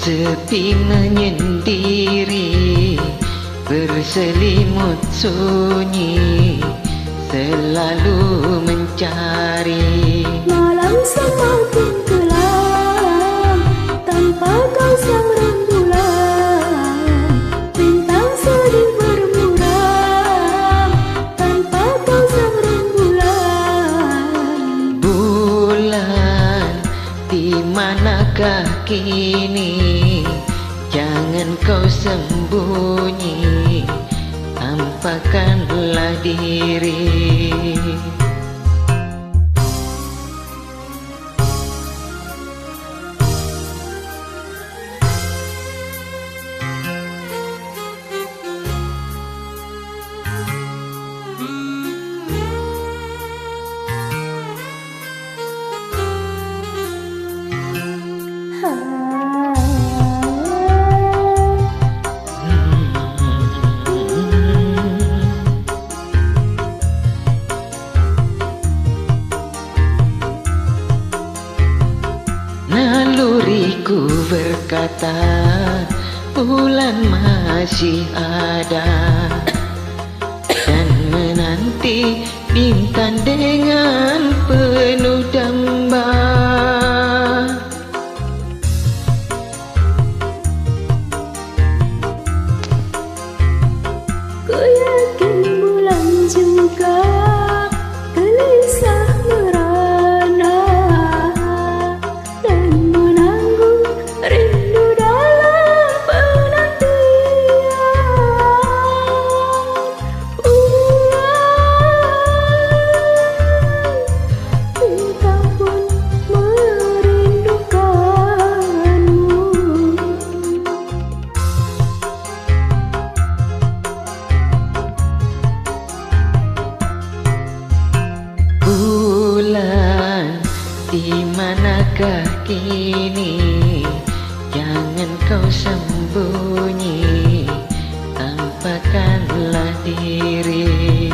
sepi menyendiri, berselimut sunyi, selalu mencari. Malam semakin kelam, tanpa kau sang rembulan. Bintang sedih bermuram, tanpa kau sang rembulan. Bulan, di manakah kini? Jangan kau sembunyi, tampakkanlah diri. Naluriku berkata, bulan masih ada, dan menanti bintang dengan penuh damba. Ku yakin bulan juga gelisah merana dan menanggung rindu dalam penantian. Bintang pun merindukanmu. Bulan, di manakah kini? Jangan kau sembunyi, tampakkanlah diri.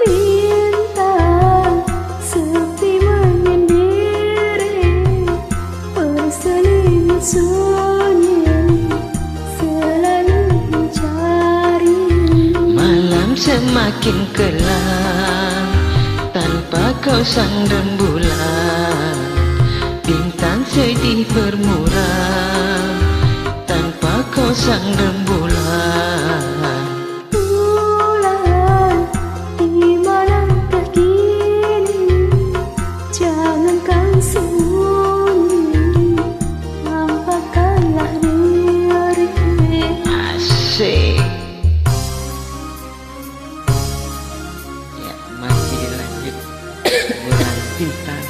Bintang sepi menyendiri, berselimut sunyi, selalu mencari. Malam semakin kelam, tanpa kau sang rembulan. Bintang sedih bermuram, tanpa kau sang rembulan. Bulan, di manakah kini? Jangan kau sembunyi, tampakkanlah diri. Asik. Ya, masih lanjut. Bulan bintang.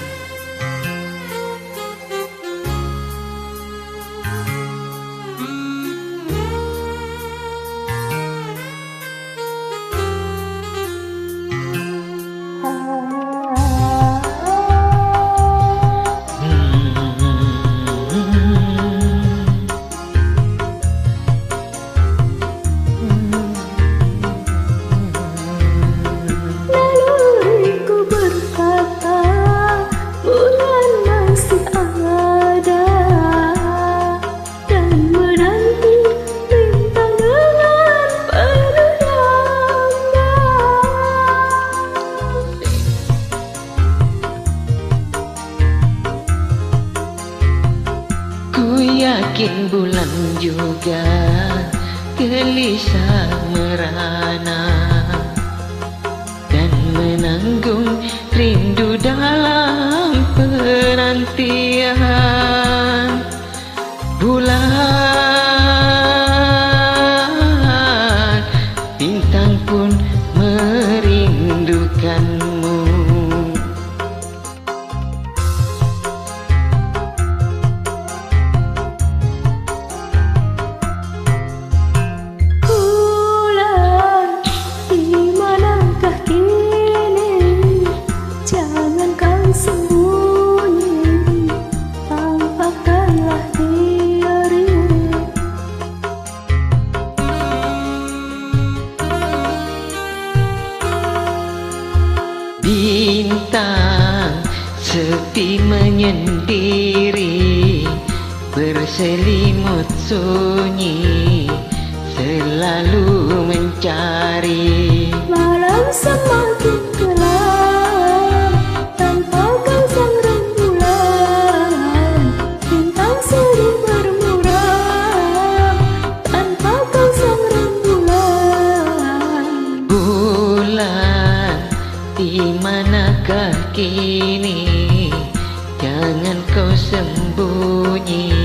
Naluriku berkata, bulan masih ada, dan menanti bintang dengan penuh damba. Ku yakin bulan juga gelisah merana dan menanggung rindu dalam penantian. Bulan, bintang pun merindukanmu. Bulan, di manakah kini? Jangan kau sembunyi, tampakkanlah diri. Bintang sepi menyendiri, berselimut sunyi, selalu mencari. Malam semakin gelap tanpa kau sang rembulan. Bintang sedih bermuram tanpa kau sang rembulan. Bulan, di manakah kini? Jangan kau sembunyi,